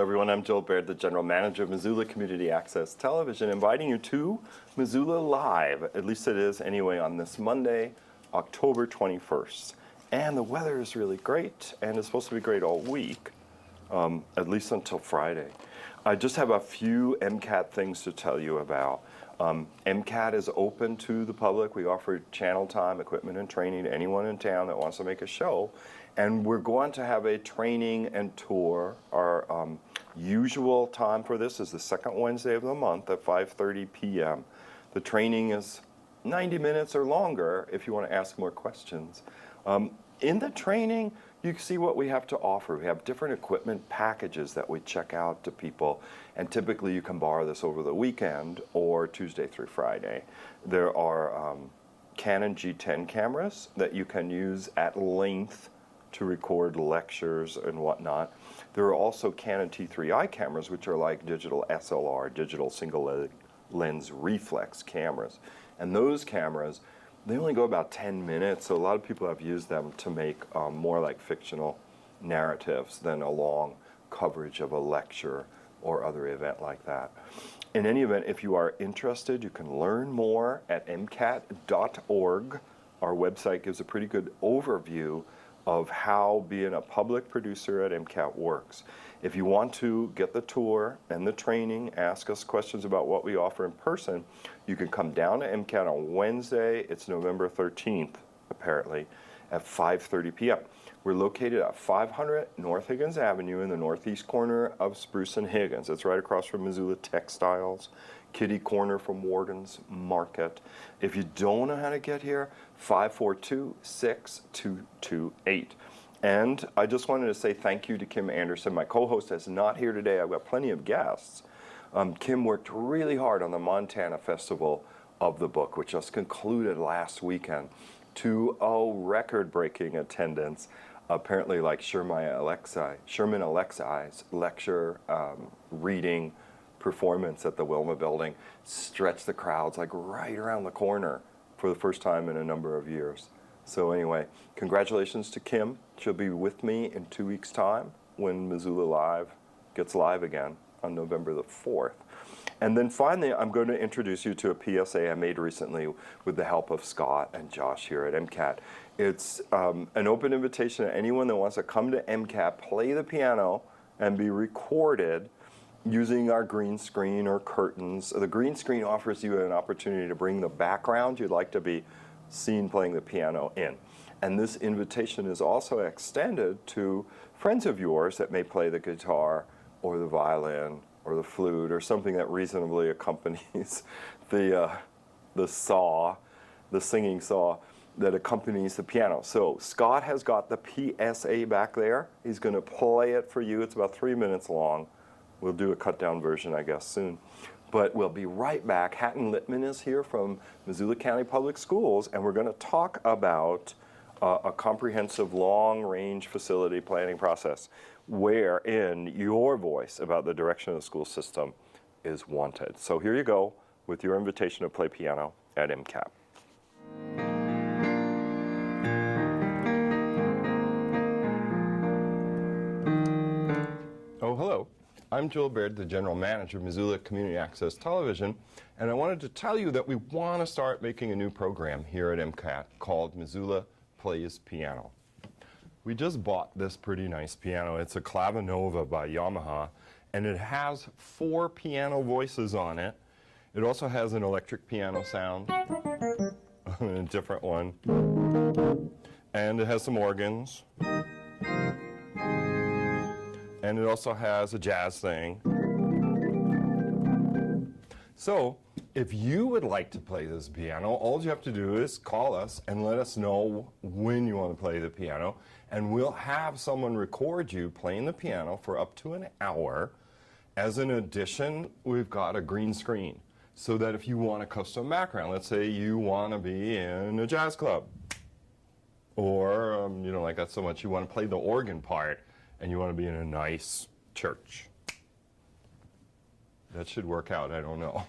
everyone. I'm Baird, the General Manager of Missoula Community Access Television, inviting you to Missoula Live, at least it is anyway, on this Monday, October 21st. And the weather is really great, and it's supposed to be great all week, at least until Friday. I just have a few MCAT things to tell you about. MCAT is open to the public. We offer channel time, equipment, and training to anyone in town that wants to make a show. And we're going to have a training and tour. Our usual time for this is the second Wednesday of the month at 5:30 p.m. The training is 90 minutes or longer if you want to ask more questions. In the training, you can see what we have to offer. We have different equipment packages that we check out to people, and typically you can borrow this over the weekend or Tuesday through Friday. There are Canon G10 cameras that you can use at length to record lectures and whatnot. There are also Canon T3i cameras, which are like digital SLR, digital single lens reflex cameras. And those cameras, they only go about 10 minutes, so a lot of people have used them to make more like fictional narratives than a long coverage of a lecture or other event like that. In any event, if you are interested, you can learn more at MCAT.org. Our website gives a pretty good overview of how being a public producer at MCAT works. If you want to get the tour and the training, ask us questions about what we offer in person, you can come down to MCAT on Wednesday. It's November 13th, apparently, at 5:30 p.m. We're located at 500 North Higgins Avenue in the northeast corner of Spruce and Higgins. It's right across from Missoula Textiles, kitty corner from Warden's Market. If you don't know how to get here, 542-6228. And I just wanted to say thank you to Kim Anderson. My co-host is not here today. I've got plenty of guests. Kim worked really hard on the Montana Festival of the Book, which just concluded last weekend, to a record-breaking attendance. Apparently, like Sherman Alexie's lecture, reading, performance at the Wilma Building stretched the crowds like right around the corner for the first time in a number of years. So anyway, congratulations to Kim. She'll be with me in 2 weeks' time when Missoula Live gets live again on November the 4th. And then finally, I'm going to introduce you to a PSA I made recently with the help of Scott and Josh here at MCAT. It's an open invitation to anyone that wants to come to MCAT, play the piano, and be recorded using our green screen or curtains. The green screen offers you an opportunity to bring the background you'd like to be seen playing the piano in. And this invitation is also extended to friends of yours that may play the guitar or the violin or the flute or something that reasonably accompanies the saw, the singing saw that accompanies the piano. So Scott has got the PSA back there. He's going to play it for you. It's about 3 minutes long. We'll do a cut-down version, I guess, soon. But we'll be right back. Hatton Littman is here from Missoula County Public Schools, and we're going to talk about a comprehensive long-range facility planning process wherein your voice about the direction of the school system is wanted. So here you go with your invitation to play piano at MCAT. Oh, hello. I'm Baird, the General Manager of Missoula Community Access Television, and I wanted to tell you that we want to start making a new program here at MCAT called Missoula Plays Piano. We just bought this pretty nice piano. It's a Clavinova by Yamaha, and it has 4 piano voices on it. It also has an electric piano sound, a different one, and it has some organs. And it also has a jazz thing. So if you would like to play this piano, all you have to do is call us and let us know when you want to play the piano, and we'll have someone record you playing the piano for up to an hour. As an addition, we've got a green screen, so that if you want a custom background, let's say you want to be in a jazz club, or you don't like that so much, you want to play the organ part, and you want to be in a nice church. That should work out, I don't know.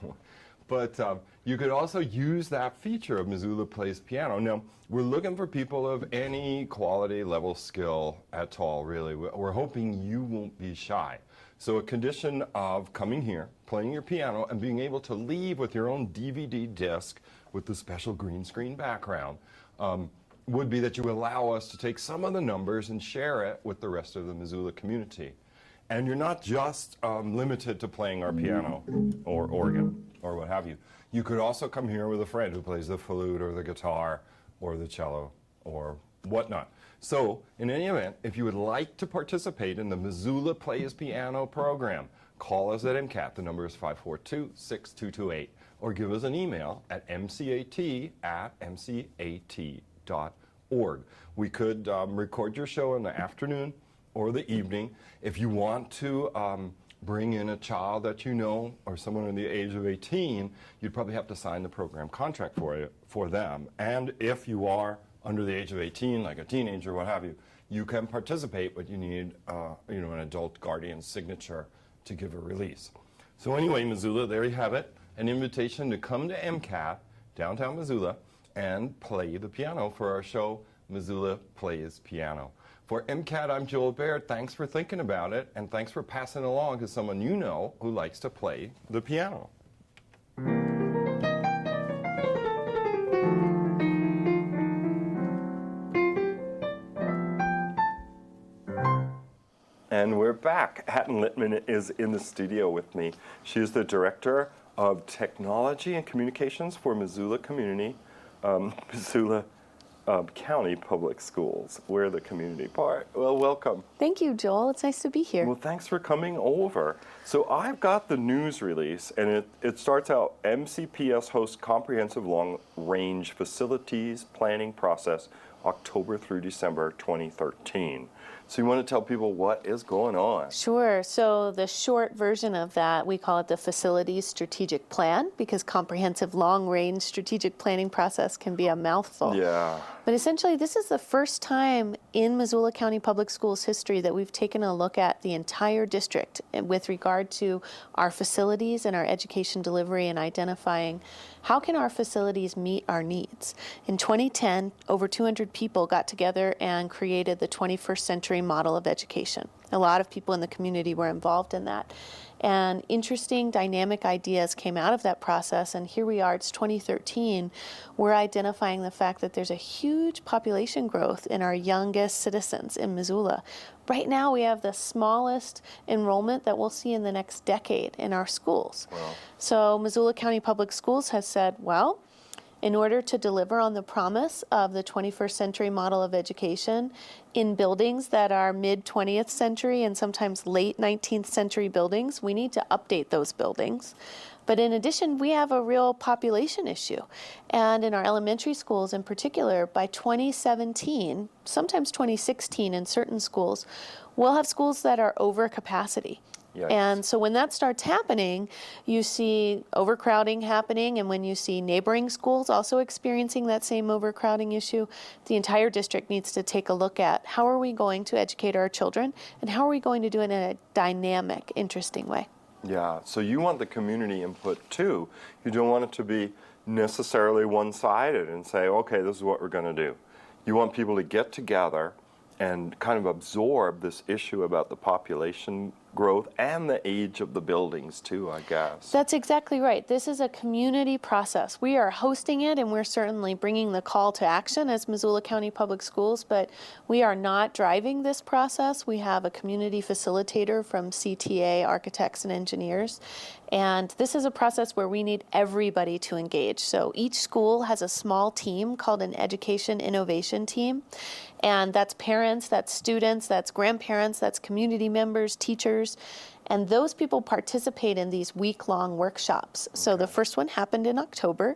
But you could also use that feature of Missoula Plays Piano. Now, we're looking for people of any quality, level, skill at all, really. We're hoping you won't be shy. So a condition of coming here, playing your piano, and being able to leave with your own DVD disc with the special green screen background would be that you allow us to take some of the numbers and share it with the rest of the Missoula community. And you're not just limited to playing our piano or organ or what have you. You could also come here with a friend who plays the flute or the guitar or the cello or whatnot. So, in any event, if you would like to participate in the Missoula Plays Piano program, call us at MCAT. The number is 542-6228. Or give us an email at mcat@mcat.org. We could record your show in the afternoon or the evening. If you want to bring in a child that you know or someone under the age of 18, you'd probably have to sign the program contract for them. And if you are under the age of 18, like a teenager, what have you, you can participate, but you need an adult guardian signature to give a release. So anyway, Missoula, there you have it, an invitation to come to MCAT, downtown Missoula, and play the piano for our show, Missoula Plays Piano. For MCAT, I'm Joel Baird. Thanks for thinking about it, and thanks for passing it along to someone you know who likes to play the piano. And we're back. Hatton Littman is in the studio with me. She is the Director of Technology and Communications for Missoula County Public Schools. We're the community part. Well, welcome. Thank you, Joel. It's nice to be here. Well, thanks for coming over. So I've got the news release, and it starts out, MCPS hosts comprehensive long-range facilities planning process, October through December 2013. So you want to tell people what is going on? Sure. So the short version of that, we call it the Facilities Strategic Plan, because comprehensive long-range strategic planning process can be a mouthful. Yeah. But essentially, this is the first time in Missoula County Public Schools history that we've taken a look at the entire district with regard to our facilities and our education delivery and identifying how can our facilities meet our needs. In 2010, over 200 people got together and created the 21st century model of education. A lot of people in the community were involved in that. And interesting, dynamic ideas came out of that process. And here we are, it's 2013. We're identifying the fact that there's a huge population growth in our youngest citizens in Missoula. Right now, we have the smallest enrollment that we'll see in the next decade in our schools. Wow. So Missoula County Public Schools has said, well, in order to deliver on the promise of the 21st century model of education in buildings that are mid-20th century and sometimes late 19th century buildings, we need to update those buildings. But in addition, we have a real population issue. And in our elementary schools in particular, by 2017, sometimes 2016 in certain schools, we'll have schools that are over capacity. Yikes. And so when that starts happening, you see overcrowding happening, and when you see neighboring schools also experiencing that same overcrowding issue, the entire district needs to take a look at how are we going to educate our children, and how are we going to do it in a dynamic, interesting way. Yeah, so you want the community input too. You don't want it to be necessarily one-sided and say, okay, this is what we're going to do. You want people to get together and kind of absorb this issue about the population growth and the age of the buildings too, I guess. That's exactly right. This is a community process. We are hosting it, and we're certainly bringing the call to action as Missoula County Public Schools, but we are not driving this process. We have a community facilitator from CTA, Architects and Engineers, and this is a process where we need everybody to engage. So each school has a small team called an Education Innovation Team, and that's parents, that's students, that's grandparents, that's community members, teachers, and those people participate in these week-long workshops. Okay. So the first one happened in October.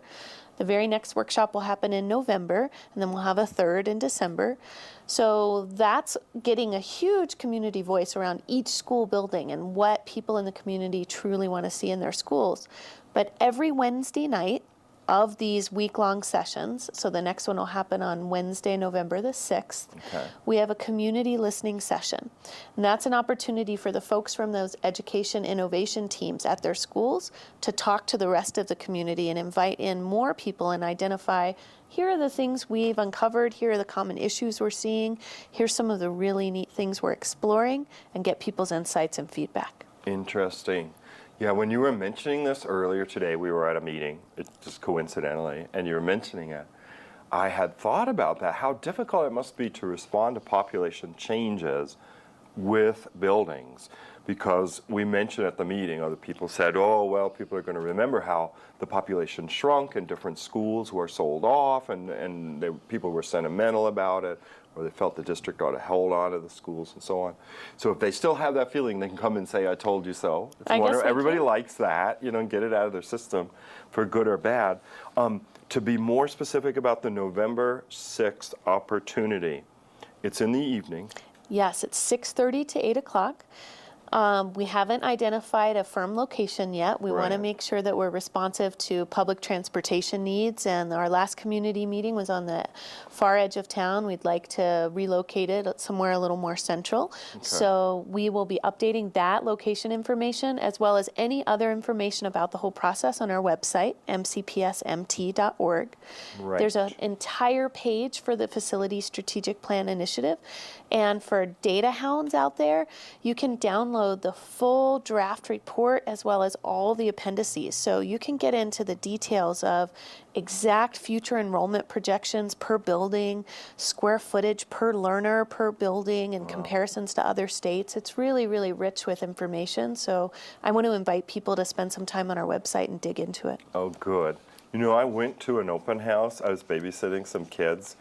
The very next workshop will happen in November, and then we'll have a third in December. So that's getting a huge community voice around each school building and what people in the community truly want to see in their schools. But every Wednesday night of these week-long sessions, so the next one will happen on Wednesday, November the 6th, okay, we have a community listening session. And that's an opportunity for the folks from those education innovation teams at their schools to talk to the rest of the community and invite in more people and identify, here are the things we've uncovered, here are the common issues we're seeing, here's some of the really neat things we're exploring, and get people's insights and feedback. Interesting. Yeah, when you were mentioning this earlier today, we were at a meeting, just coincidentally, and you were mentioning it. I had thought about that, how difficult it must be to respond to population changes with buildings. Because we mentioned at the meeting, other people said, oh, well, people are going to remember how the population shrunk and different schools were sold off, and people were sentimental about it, or they felt the district ought to hold on to the schools and so on. So if they still have that feeling, they can come and say, I told you so. It's everybody likes that, and get it out of their system for good or bad. To be more specific about the November 6th opportunity, it's in the evening. Yes, it's 6:30 to 8 o'clock. We haven't identified a firm location yet. We want to make sure that we're responsive to public transportation needs, and our last community meeting was on the far edge of town. We'd like to relocate it somewhere a little more central. Okay. So we will be updating that location information as well as any other information about the whole process on our website, mcpsmt.org. Right. There's an entire page for the Facility Strategic Plan Initiative, and for data hounds out there, you can download the full draft report as well as all the appendices. So you can get into the details of exact future enrollment projections per building, square footage per learner per building, and comparisons to other states. It's really, really rich with information. So I want to invite people to spend some time on our website and dig into it. Oh, good. I went to an open house. I was babysitting some kids,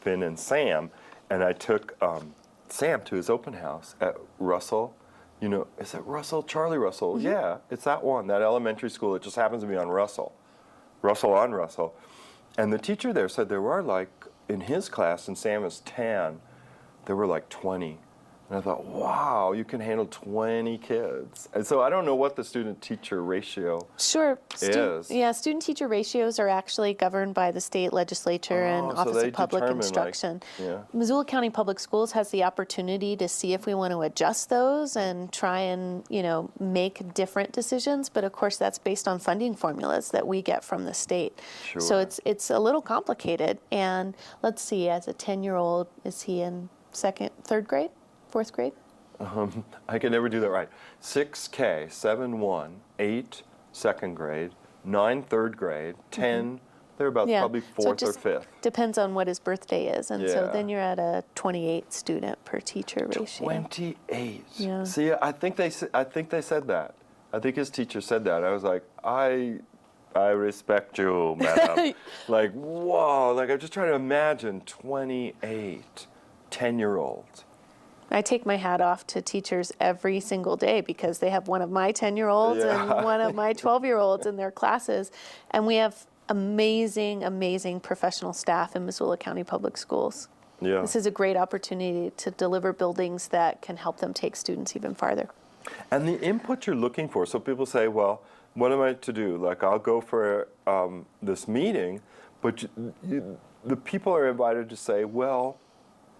Finn and Sam, and I took Sam to his open house at Russell. Is it Russell? Charlie Russell. Mm-hmm. Yeah, it's that one, that elementary school. It just happens to be on Russell on Russell. And the teacher there said there were in his class, and Sam is 10, there were 20. And I thought, wow, you can handle 20 kids. And so I don't know what the student-teacher ratio is. Student-teacher ratios are actually governed by the state legislature and Office of Public Instruction. Missoula County Public Schools has the opportunity to see if we want to adjust those and try and, make different decisions. But of course, that's based on funding formulas that we get from the state. Sure. So it's a little complicated. And let's see, as a 10-year-old, is he in third grade? Fourth grade? I can never do that right. 6K, 7-1, 8 second grade, 9 third grade, 10, they're about probably fourth or fifth. Depends on what his birthday is. And so then you're at a 28 student per teacher ratio. 28. Yeah. See, I think they said that. I think his teacher said that. I was like, I respect you, madam. Whoa, I'm just trying to imagine 28 10-year-olds. I take my hat off to teachers every single day because they have one of my 10-year-olds and one of my 12-year-olds in their classes. And we have amazing, amazing professional staff in Missoula County Public Schools. Yeah. This is a great opportunity to deliver buildings that can help them take students even farther. And the input you're looking for, so people say, well, what am I to do? I'll go for this meeting, but the people are invited to say, well,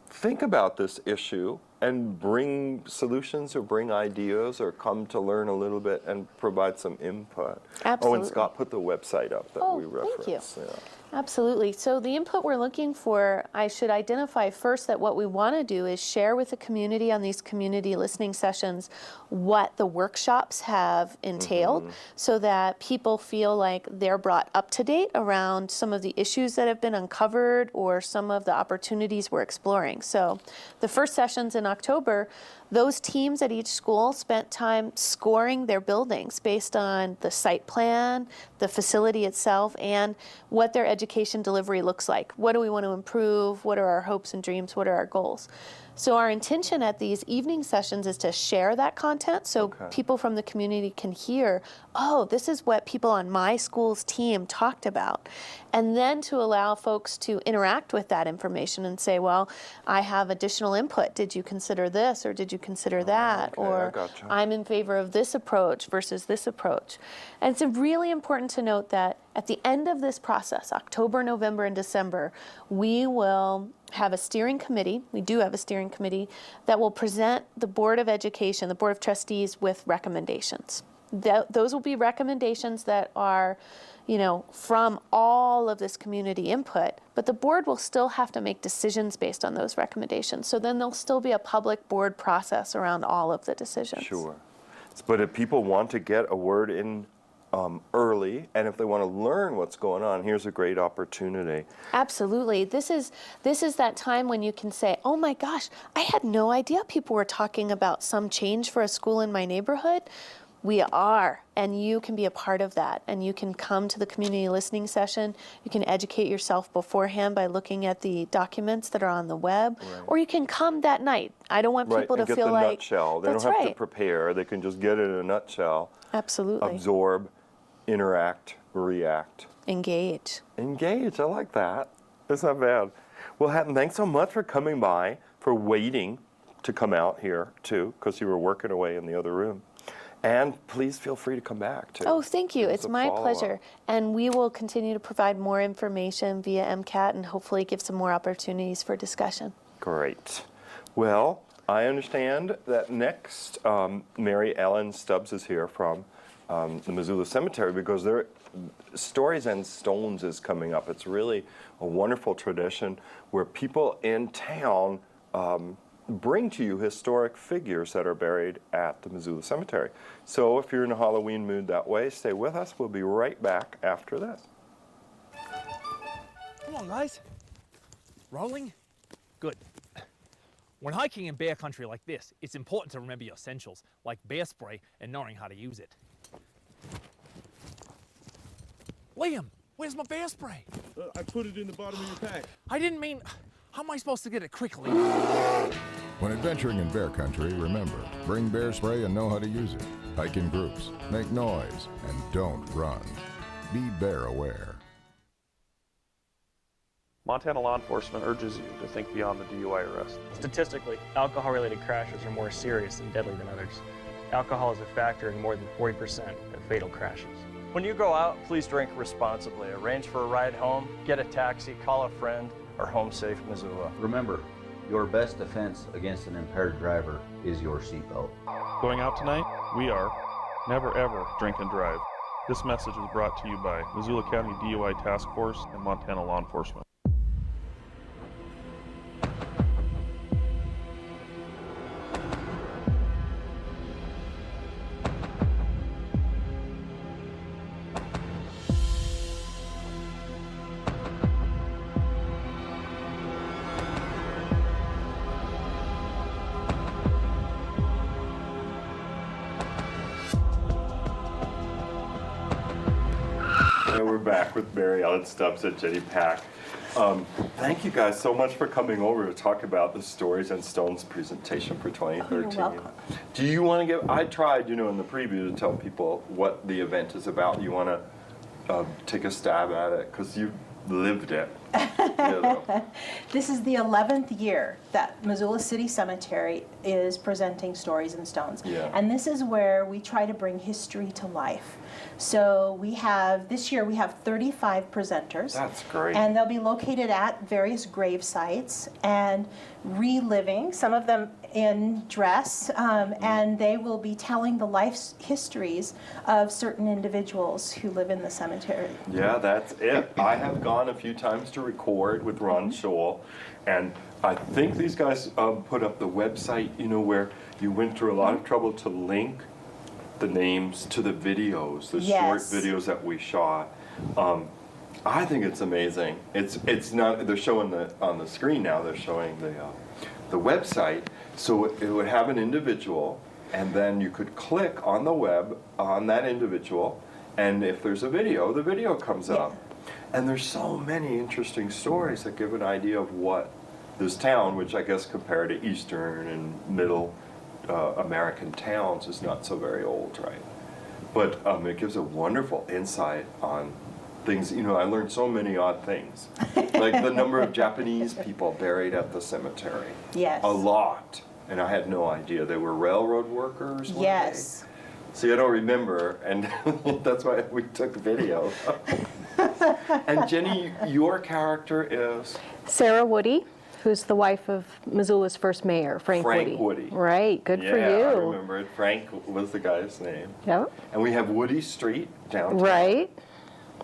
think about this issue and bring solutions or bring ideas or come to learn a little bit and provide some input. Absolutely. Oh, and Scott put the website up that we referenced. Thank you. Absolutely. So the input we're looking for, I should identify first that what we want to do is share with the community on these community listening sessions what the workshops have entailed so that people feel like they're brought up to date around some of the issues that have been uncovered or some of the opportunities we're exploring. So the first sessions in October, those teams at each school spent time scoring their buildings based on the site plan, the facility itself, and what their education delivery looks like. What do we want to improve? What are our hopes and dreams? What are our goals? So our intention at these evening sessions is to share that content so people from the community can hear, oh, this is what people on my school's team talked about. And then to allow folks to interact with that information and say, well, I have additional input. Did you consider this or did you consider that? Or I'm in favor of this approach versus this approach. And it's really important to note that at the end of this process, October, November, and December, we will have a steering committee. We do have a steering committee that will present the Board of Education, the Board of Trustees, with recommendations. Those will be recommendations that are, from all of this community input, but the board will still have to make decisions based on those recommendations. So then there'll still be a public board process around all of the decisions. Sure. But if people want to get a word in early, and if they want to learn what's going on, here's a great opportunity. Absolutely. This is that time when you can say, oh my gosh, I had no idea people were talking about some change for a school in my neighborhood. We are, and you can be a part of that. And you can come to the community listening session. You can educate yourself beforehand by looking at the documents that are on the web, or you can come that night. I don't want people to feel like, nutshell. They don't have to prepare. They can just get it in a nutshell. Absolutely. Absorb, interact, react. Engage. Engage, I like that. That's not bad. Well, Hatton, thanks so much for coming by, for waiting to come out here, too, because you were working away in the other room. And please feel free to come back, too. Oh, thank you. It's my pleasure. And we will continue to provide more information via MCAT and hopefully give some more opportunities for discussion. Great. Well, I understand that next, Mary Ellen Stubb is here from the Missoula Cemetery, because their Stories and Stones is coming up. It's really a wonderful tradition where people in town bring to you historic figures that are buried at the Missoula Cemetery. So if you're in a Halloween mood that way, stay with us. We'll be right back after this. Come on, guys. Rolling? Good. When hiking in bear country like this, it's important to remember your essentials, like bear spray and knowing how to use it. Liam, where's my bear spray? I put it in the bottom of your pack. I didn't mean... How am I supposed to get it quickly? When adventuring in bear country, remember, bring bear spray and know how to use it. Hike in groups, make noise, and don't run. Be bear aware. Montana law enforcement urges you to think beyond the DUI arrest. Statistically, alcohol-related crashes are more serious and deadly than others. Alcohol is a factor in more than 40% of fatal crashes. When you go out, please drink responsibly. Arrange for a ride home, get a taxi, call a friend, or Home Safe Missoula. Remember, your best defense against an impaired driver is your seatbelt. Going out tonight? We are. Never ever drink and drive. This message is brought to you by Missoula County DUI Task Force and Montana Law Enforcement. We're back with Mary Ellen Stubbs at Jenny Pack. Thank you guys so much for coming over to talk about the Stories and Stones presentation for 2013. You're welcome. Do you want to give, I tried, in the preview to tell people what the event is about. You want to take a stab at it, because you lived it. This is the 11th year that Missoula City Cemetery is presenting Stories and Stones. Yeah. And this is where we try to bring history to life. So this year we have 35 presenters. That's great. And they'll be located at various grave sites and reliving, some of them in dress, and they will be telling the life histories of certain individuals who live in the cemetery. Yeah, that's it. I have gone a few times to record with Ron Scholl, and I think these guys put up the website, where you went through a lot of trouble to link the names to the videos, the short videos that we shot. I think it's amazing. It's not, they're showing on the screen now, they're showing the website, so it would have an individual, and then you could click on the web on that individual, and if there's a video, the video comes up. And there's so many interesting stories that give an idea of what this town, which I guess compared to Eastern and Middle American towns, is not so very old, right? But it gives a wonderful insight on things. I learned so many odd things, like the number of Japanese people buried at the cemetery. Yes. A lot, and I had no idea. They were railroad workers. Yes. See, I don't remember, and that's why we took video. And Jenny, your character is? Sarah Woody, who's the wife of Missoula's first mayor, Frank Woody. Right, good for you. Yeah, I remember it. Frank was the guy's name. Yep. And we have Woody Street downtown. Right.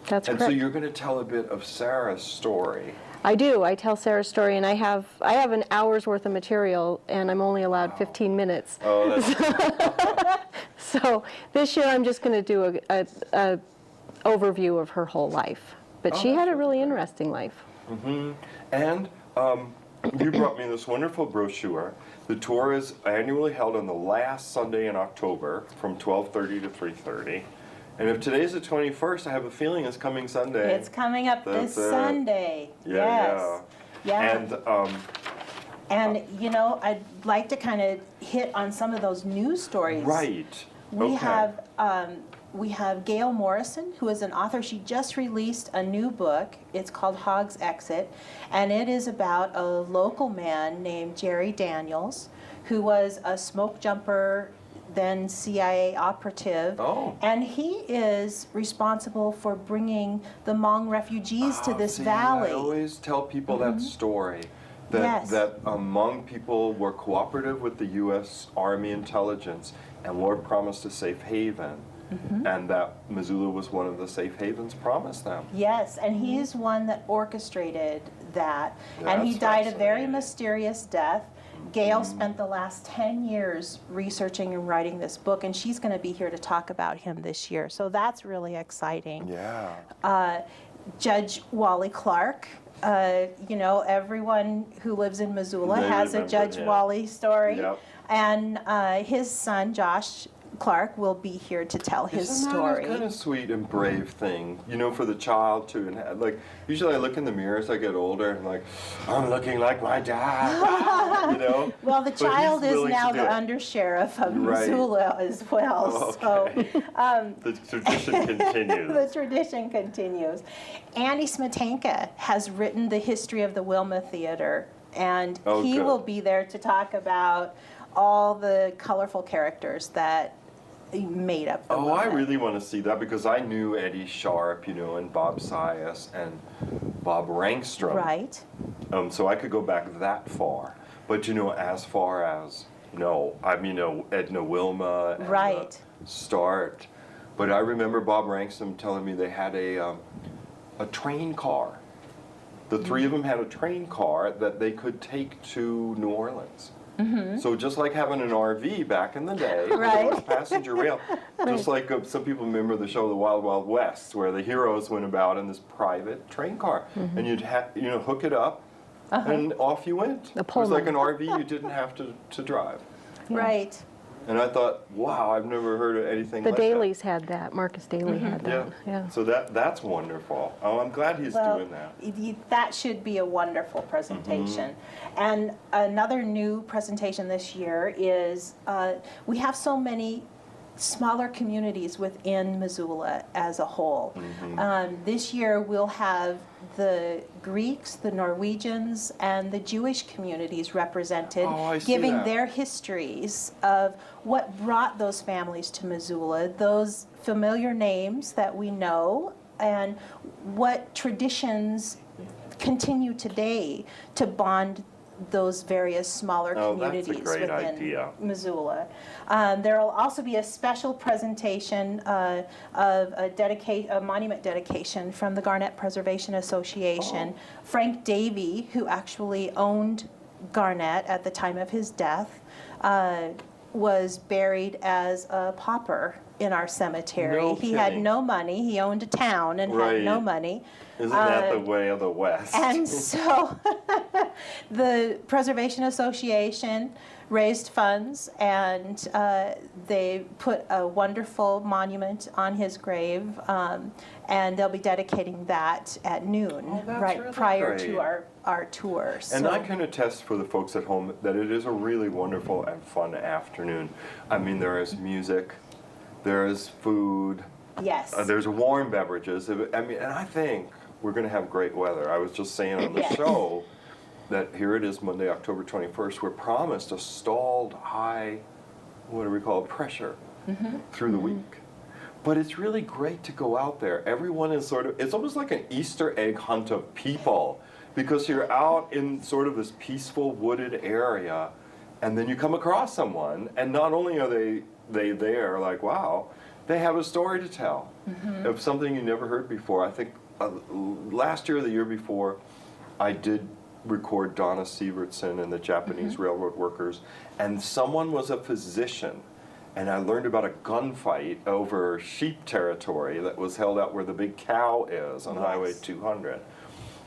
That's And correct. so you're going to tell a bit of Sarah's story. I do. I tell Sarah's story, and I have an hour's worth of material, and I'm only allowed 15 minutes. Oh, that's So this year I'm just going to do a overview of her whole life. But she had a really interesting life. And you brought me this wonderful brochure. The tour is annually held on the last Sunday in October from 12:30 to 3:30. And if today's the 21st, I have a feeling it's coming Sunday. It's coming up this That's it. Sunday. Yeah, Yes. Yeah. And And, you know, I'd like to kind of hit on some of those news stories. right. We Okay. have Gail Morrison, who is an author. She just released a new book. It's called Hog's Exit, and it is about a local man named Jerry Daniels, who was a smoke jumper, then CIA operative. Oh. And he is responsible for bringing the Hmong refugees to this See, valley. I always tell people that story. That, Yes. that Hmong people were cooperative with the U.S. Army intelligence and Lord promised a safe haven. And that Missoula was one of the safe havens promised them. Yes, and he's one that orchestrated that. And he That's died a very fascinating. mysterious death. Gail spent the last 10 years researching and writing this book, and she's going to be here to talk about him this year. So that's really exciting. Yeah. Judge Wally Clark, you know, everyone who lives in Missoula They has a remember Judge him. Wally story. Yep. And his son, Josh Clark, will be here to tell his Isn't story. that a kind of sweet and brave thing, you know, for the child to, and like, usually I look in the mirror as I get older and like, I'm looking like my dad, you know? Well, the But he's child is willing to now do the it. undersheriff of Right. Missoula as well. Okay. So The tradition continues. the tradition continues. Andy Smetanka has written the history of the Wilma Theater, and Oh, he good. will be there to talk about all the colorful characters that made up the Oh, I Wilma. really want to see that because I knew Eddie Sharp, you know, and Bob Sias and Bob Rangstrom. Right. So I could go back that far. But, you know, as far as, no, I mean, Edna Wilma and Right. Start. But I remember Bob Rangstrom telling me they had a train car. The three of them had a train car that they could take to New Orleans. So just like having an RV back in the day, there was Right. passenger rail. Just like some people remember the show The Wild Wild West, where the heroes went about in this private train car, and you'd hook it up, and off you went. A It was like Pullman. an RV you didn't have to drive. Right. And I thought, wow, I've never heard of anything The like Dailies had that. Marcus Daly had that. that. Yeah. So that's wonderful. Oh, I'm glad he's Well, doing that. that should be a wonderful presentation. And another new presentation this year is we have so many smaller communities within Missoula as a whole. This year we'll have the Greeks, the Norwegians, and the Jewish communities represented, Oh, I see giving that. their histories of what brought those families to Missoula, those familiar names that we know, and what traditions continue today to bond those various smaller Oh, that's a communities great within idea. Missoula. There will also be a special presentation of a monument dedication from the Garnet Preservation Association. Frank Davey, who actually owned Garnet at the time of his death, was buried as a pauper in our cemetery. No He had kidding. no money. He owned a town and had no Right. money. Isn't that the way of the West? And so the Preservation Association raised funds, and they put a wonderful monument on his grave, and they'll be dedicating that at noon, Oh, that's right really prior great. to our tour. And So- I can attest for the folks at home that it is a really wonderful and fun afternoon. I mean, there is music, there is food, Yes. there's warm beverages. I mean, and I think we're going to have great weather. I was just saying on the Yes. show that here it is, Monday, October 21st. We're promised a stalled high, what do we call it, pressure through the week. But it's really great to go out there. Everyone is it's almost like an Easter egg hunt of people, because you're out in sort of this peaceful wooded area, and then you come across someone, and not only are they there like, wow, they have a story to tell. of something you never heard before. I think last year or the year before, I did record Donna Sievertson and the Japanese railroad workers, and someone was a physician, and I learned about a gunfight over sheep territory that was held out where the big cow is on Highway 200.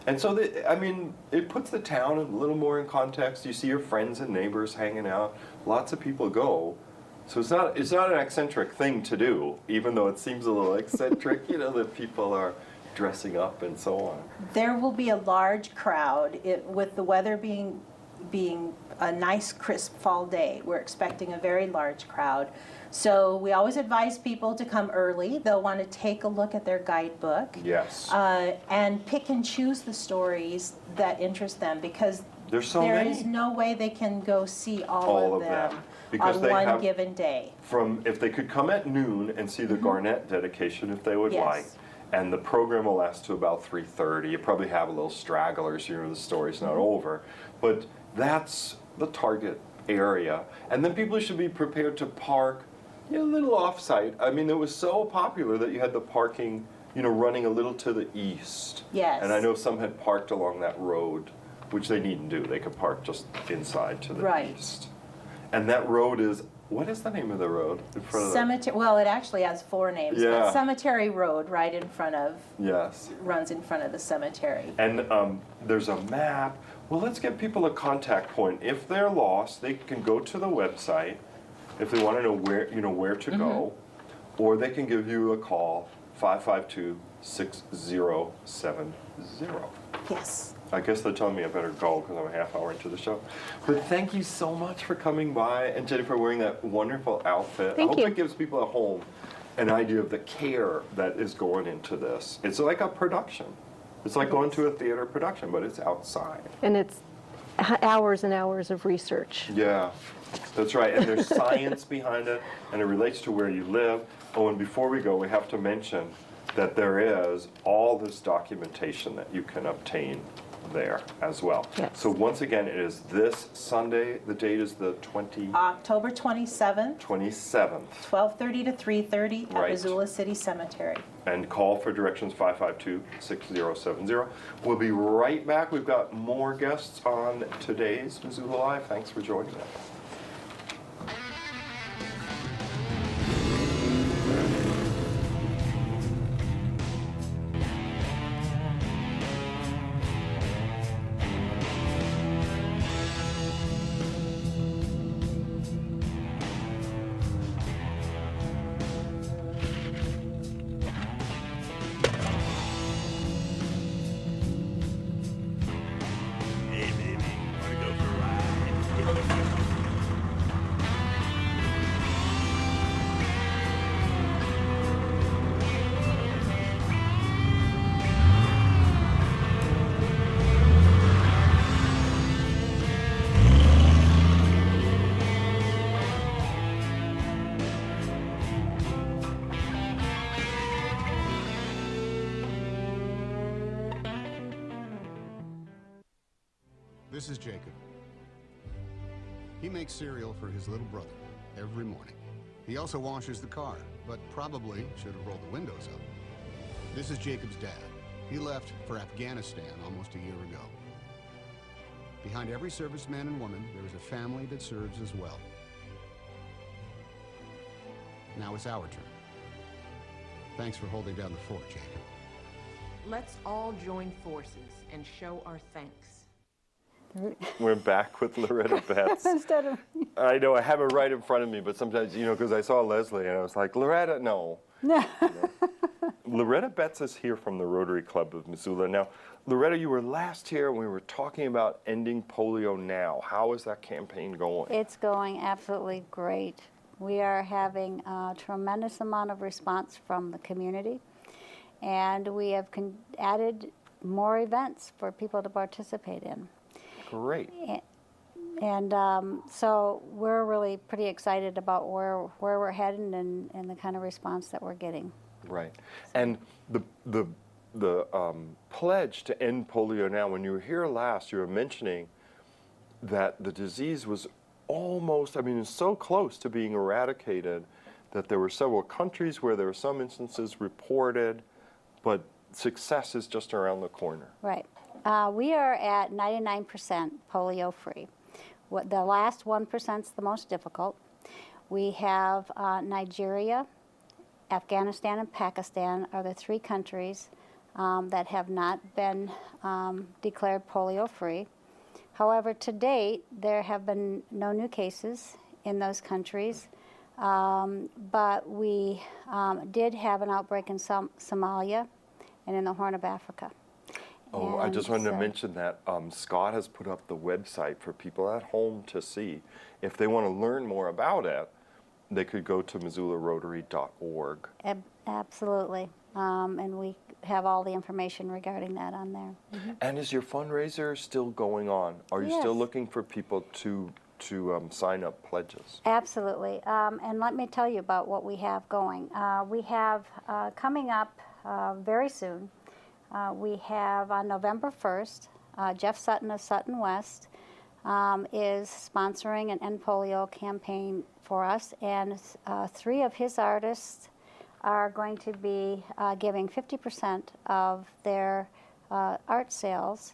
And so, I mean, it puts the town a little more in context. You see your friends and neighbors hanging out. Lots of people go. So it's not an eccentric thing to do, even though it seems a little eccentric, you know, that people are dressing up and so on. There will be a large crowd with the weather being a nice crisp fall day. We're expecting a very large crowd. So we always advise people to come early. They'll want to take a look at their guidebook. Yes. And pick and choose the stories that interest them, because There's so there many. is no way they can go see all of them Because on they one have- given day. If they could come at noon and see the Garnett dedication if they would Yes. like, and the program will last to about 3:30. You probably have a little stragglers, you know, the story's not over, but that's the target area. And then people should be prepared to park a little off-site. I mean, it was so popular that you had the parking, you know, running a little to the east. Yes. And I know some had parked along that road, which they needn't do. They could park just inside to the Right. east. And that road is, what is the name of the road in front of the? Cemetery. Well, it actually has 4 names. Yeah. But Cemetery Road, right in front of, Yes. runs in front of the cemetery. And there's a map. Well, let's give people a contact point. If they're lost, they can go to the website if they want to know where, you know, where to go, or they can give you a call, 552-6070. Yes. I guess they're telling me I better go because I'm a half hour into the show. But thank you so much for coming by, and Jennifer wearing that wonderful outfit. Thank I hope you. it gives people at home an idea of the care that is going into this. It's like a production. It's like going to a theater production, but it's outside. And it's hours and hours of research. Yeah, that's right. And there's science behind it, and it relates to where you live. Oh, and before we go, we have to mention that there is all this documentation that you can obtain there as well. Yes. So once again, it is this Sunday. The date is the October 27th, 27th. 12:30 to 3:30 at Right. Missoula City Cemetery. And call for directions 552-6070. We'll be right back. We've got more guests on today's Missoula Live. Thanks for joining us. This is Jacob. He makes cereal for his little brother every morning. He also washes the car, but probably should have rolled the windows up. This is Jacob's dad. He left for Afghanistan almost a year ago. Behind every serviceman and woman, there is a family that serves as well. Now it's our turn. Thanks for holding down the fort, Jacob. Let's all join forces and show our thanks. We're back with Loretta Betts. Instead of I know, I have it right in front of me, but sometimes, you know, because I saw Leslie and I was like, Loretta, no. no. Loretta Betts is here from the Rotary Club of Missoula. Now, Loretta, you were last here and we were talking about ending polio now. How is that campaign going? It's going absolutely great. We are having a tremendous amount of response from the community, and we have added more events for people to participate in. Great. And so we're really pretty excited about where we're heading and the kind of response that we're getting. Right. And the pledge to end polio now, when you were here last, you were mentioning that the disease was almost, I mean, it's so close to being eradicated that there were several countries where there were some instances reported, but success is just around the corner. Right. We are at 99% polio-free. The last 1% is the most difficult. We have Nigeria, Afghanistan, and Pakistan are the 3 countries that have not been declared polio-free. However, to date, there have been no new cases in those countries, but we did have an outbreak in Somalia and in the Horn of Africa. Oh, I just wanted to mention that Scott has put up the website for people at home to see. If they want to learn more about it, they could go to MissoulaRotary.org. Absolutely. And we have all the information regarding that on there. And is your fundraiser still going on? Are you still looking for people to sign up pledges? Absolutely. And let me tell you about what we have going. We have coming up very soon, we have on November 1st, Jeff Sutton of Sutton West is sponsoring an End Polio campaign for us, and 3 of his artists are going to be giving 50% of their art sales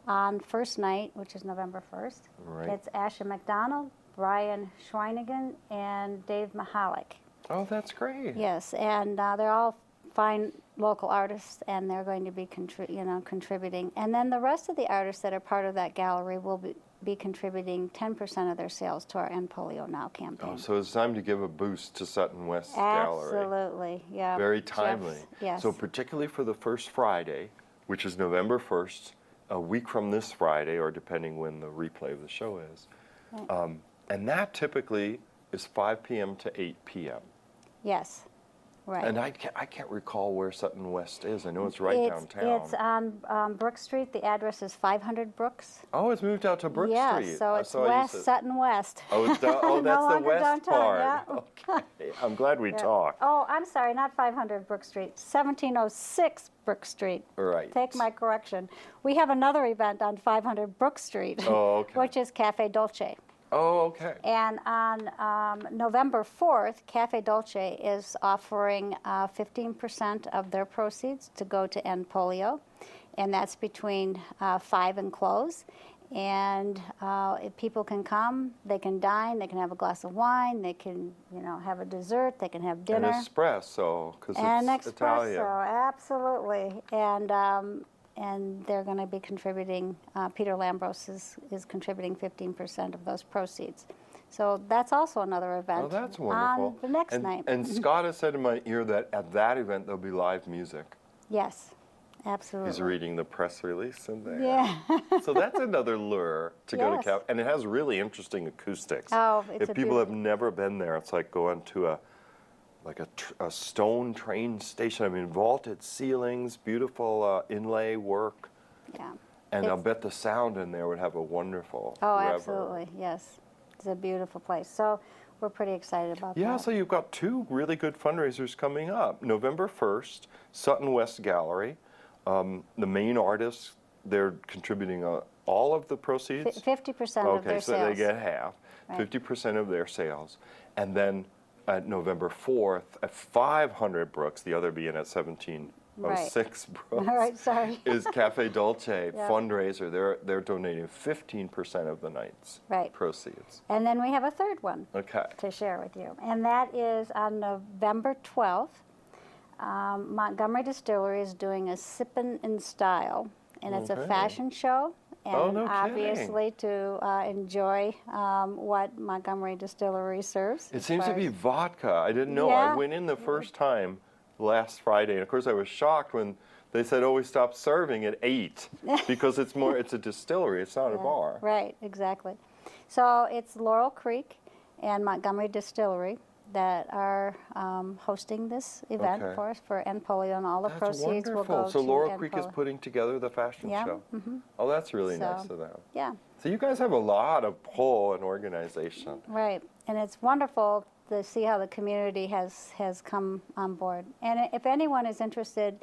on first night, which is November 1st. Right. It's Asha McDonald, Brian Schweinigan, and Dave Mahalik. Oh, that's great. Yes, and they're all fine local artists, and they're going to be contributing. And then the rest of the artists that are part of that gallery will be contributing 10% of their sales to our End Polio Now campaign. Oh, so it's time to give a boost to Sutton West Gallery. Absolutely, yeah. Very timely. Yes. So particularly for the first Friday, which is November 1st, a week from this Friday, or depending when the replay of the show is. Right. And that typically is 5 p.m. to 8 p.m. Yes, right. And I can't recall where Sutton West is. I know it's right downtown. It's on Brook Street. The address is 500 Brooks. Oh, it's moved out to Brook Street. Yeah, so it's West, Sutton West. Oh, it's that's No the longer west downtown, part. yeah. Okay, I'm glad we Yeah. talked. Oh, I'm sorry, not 500 Brook Street, 1706 Brook Street. Right. Take my correction. We have another event on 500 Brook Street, Oh, okay. which is Cafe Dolce. Oh, okay. And on November 4th, Cafe Dolce is offering 15% of their proceeds to go to End Polio, and that's between 5 and close. And if people can come, they can dine, they can have a glass of wine, they can, have a dessert, they can have dinner. An espresso, because And it's Italian. espresso, absolutely. And they're going to be contributing, Peter Lambros is contributing 15% of those proceeds. So that's also another event. Oh, that's wonderful. On the next night. And Scott has said in my ear that at that event there'll be live music. Yes, absolutely. He's reading the press release in there. Yeah. So that's another lure to go to Yes. Cap. And it has really interesting acoustics. Oh, it's if people have never been there, it's like going to a stone train station. I mean, vaulted ceilings, beautiful inlay work. Yeah. And I'll bet the sound in there would have a wonderful reverb. Absolutely, yes. It's a beautiful place. So we're pretty excited about that. Yeah, so you've got 2 really good fundraisers coming up. November 1st, Sutton West Gallery. The main artists, they're contributing all of the proceeds? 50% of their sales. Okay, so they get half, Right. 50% of their sales. And then at November 4th, at 500 Brooks, the other being at 1706 Brooks, Right, sorry. is Cafe Dolce Yeah. fundraiser. They're donating 15% of the night's Right. proceeds. And then we have a third one Okay. to share with you, and that is on November 12th. Montgomery Distillery is doing a Sippin' in Style, and it's a Okay. fashion show. And Oh, no obviously to enjoy what Montgomery Distillery serves. It as seems to far be as- vodka. I didn't know. Yeah. I went in the first time last Friday, and of course I was shocked when they said, "Oh, we stopped serving at 8," because it's a distillery. It's not a bar. Right, exactly. So it's Laurel Creek and Montgomery Distillery that are hosting this event Okay. for us for End Polio, and all the That's proceeds will wonderful. go So to Laurel End Creek is Polio. putting together the fashion Yeah, show. mhm. Oh, that's really So, nice of them. Yeah, So you guys have a lot of pull and organization. right. And it's wonderful to see how the community has come on board. And if anyone is interested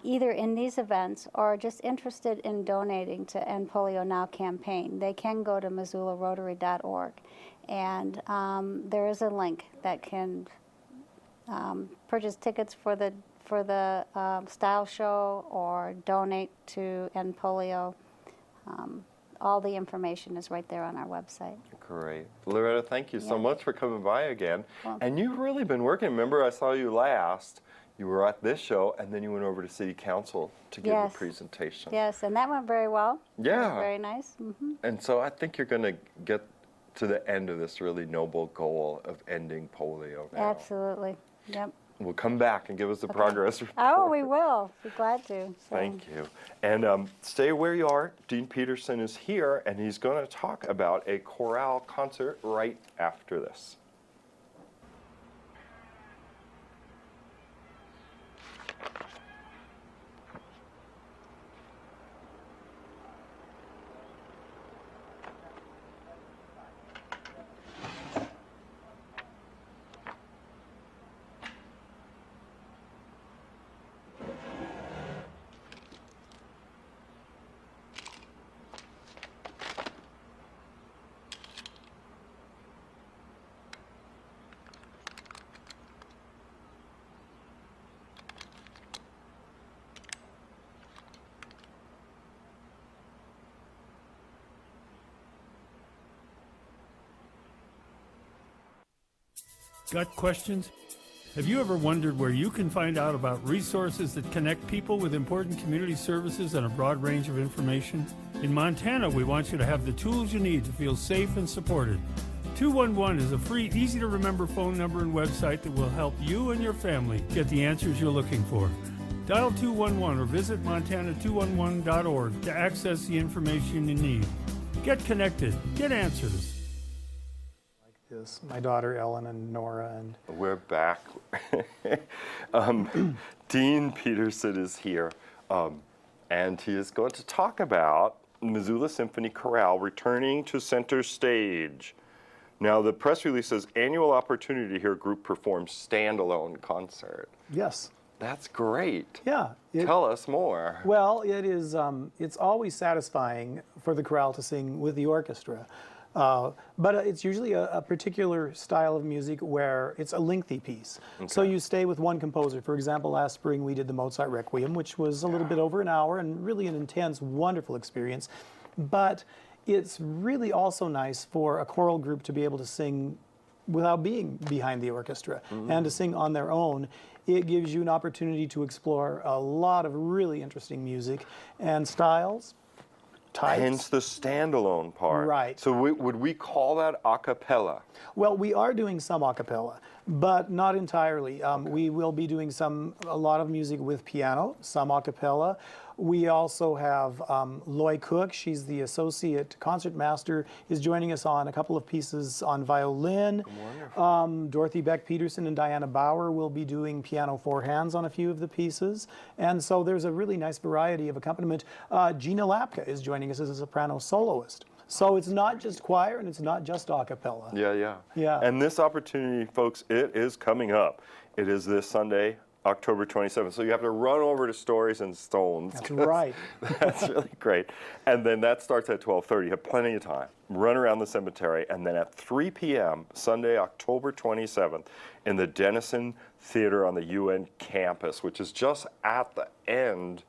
either in these events or just interested in donating to End Polio Now campaign, they can go to MissoulaRotary.org. And there is a link that can purchase tickets for the style show or donate to End Polio. All the information is right there on our website. Great. Loretta, thank you so Yeah. much for coming by again. Well- And you've really been working. Remember, I saw you last. You were at this show, and then you went over to City Council to give Yes. a presentation. Yes, and that went very well. Yeah. Very nice. Mm-hmm. And so I think you're going to get to the end of this really noble goal of ending polio now. Absolutely. Yep. We'll come back and give us the progress report. Oh, we will. Be glad to. So. Thank you. And stay where you are. Dean Peterson is here, and he's going to talk about a chorale concert right after this. Got questions? Have you ever wondered where you can find out about resources that connect people with important community services and a broad range of information? In Montana, we want you to have the tools you need to feel safe and supported. 211 is a free, easy-to-remember phone number and website that will help you and your family get the answers you're looking for. Dial 211 or visit montana211.org to access the information you need. Get connected. Get answers. Is my daughter Ellen and Nora and We're back. Dean Peterson is here, and he is going to talk about Missoula Symphony Chorale returning to center stage. Now, the press release says annual opportunity to hear a group perform standalone concert. yes. That's great. Yeah. Tell us more. Well, it is. It's always satisfying for the chorale to sing with the orchestra. But it's usually a particular style of music where it's a lengthy piece. Okay. So you stay with one composer. For example, last spring we did the Mozart Requiem, which was a little bit over an hour and really an intense, wonderful experience. But it's really also nice for a choral group to be able to sing without being behind the orchestra and to sing on their own. It gives you an opportunity to explore a lot of really interesting music and styles. Types. Hence the standalone part. Right. So would we call that a cappella? Well, we are doing some a cappella, but not entirely. We will be doing a lot of music with piano, some a cappella. We also have Loy Cook, she's the associate concertmaster, is joining us on a couple of pieces on violin. Dorothy Beck Peterson and Diana Bauer will be doing piano four hands on a few of the pieces. And so there's a really nice variety of accompaniment. Gina Lapka is joining us as a soprano soloist. So it's not just choir and it's not just a cappella. Yeah. And this opportunity, folks, it is coming up. It is this Sunday, October 27th. So you have to run over to Stories and Stones. That's right. That's really great. And then that starts at 12:30. You have plenty of time. Run around the cemetery. And then at 3 p.m., Sunday, October 27th, in the Denison Theater on the UN campus, which is just at the end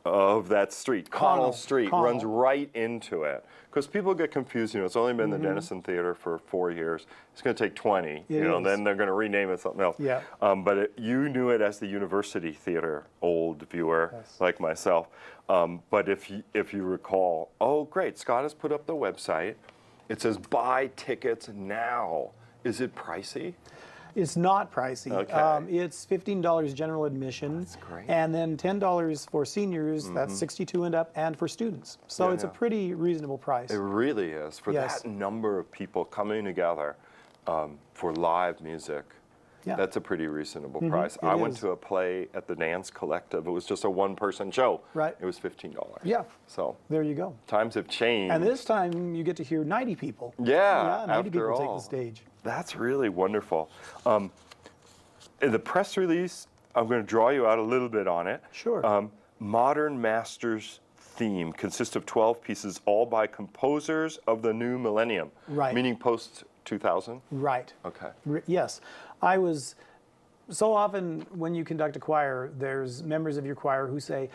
of that street. Connell Street runs right into it. Because people get confused, it's only been the Denison Theater for 4 years. It's going to take 20, then they're going to rename it something else. Yeah. But you knew it as the University Theater, old viewer like myself. But if you recall, oh great, Scott has put up the website. It says buy tickets now. Is it pricey? It's not pricey. Okay. It's $15 general admission. That's great. And then $10 for seniors, that's 62 and up, and for students. So it's a pretty reasonable price. It really is. For Yes. that number of people coming together for live music, that's a pretty reasonable price. I went to a play at the Dance Collective. It was just a one-person show. Right. It was $15. Yeah. So there you go. times have changed. And this time you get to hear 90 people. Yeah, 90 people after take all. the stage. That's really wonderful. In the press release, I'm going to draw you out a little bit on it. Sure. Modern Masters theme consists of 12 pieces, all by composers of the new millennium. Right. Meaning post-2000? Right. Okay. Yes. I was so often when you conduct a choir, there's members of your choir who say,